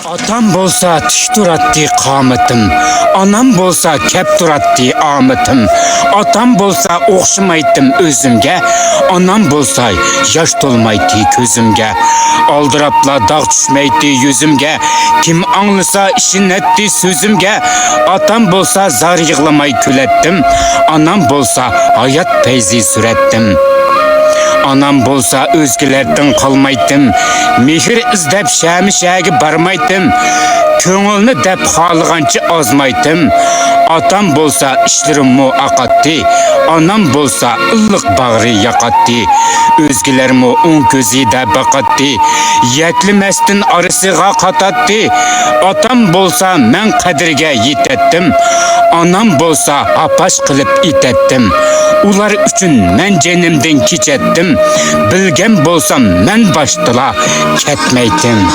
Atam bolsa tiş duratdi qametim, anam bolsa kep duratdi ametim. Atam bolsa oxşamaydım özümge, anam bolsa yaş dolmaydı közümge. Aldırapla dağ düşmeydi yüzümge, kim anlısa işin etti sözümge. Atam bolsa zar yığlamay külettim, anam bolsa hayat peyzi sürettim. Anam bolsa özgülerden kalmaydım, mehir izdep şämi barmaydım. Köңülni dep xalığançı azmaydım. Atam bolsa işlerim muaqqatdi, anam bolsa ıllık bağrı yaqatdi. Özgülerimi on gözüde baqatdi, yetlimestin arısıga qatatdi. Atam bolsa men qadirge yetetdim, anam bolsa apaş qılıp itetdim. Ular üçün men cenimden keçetdim, bilgen bolsam men baştıla ketmeydim.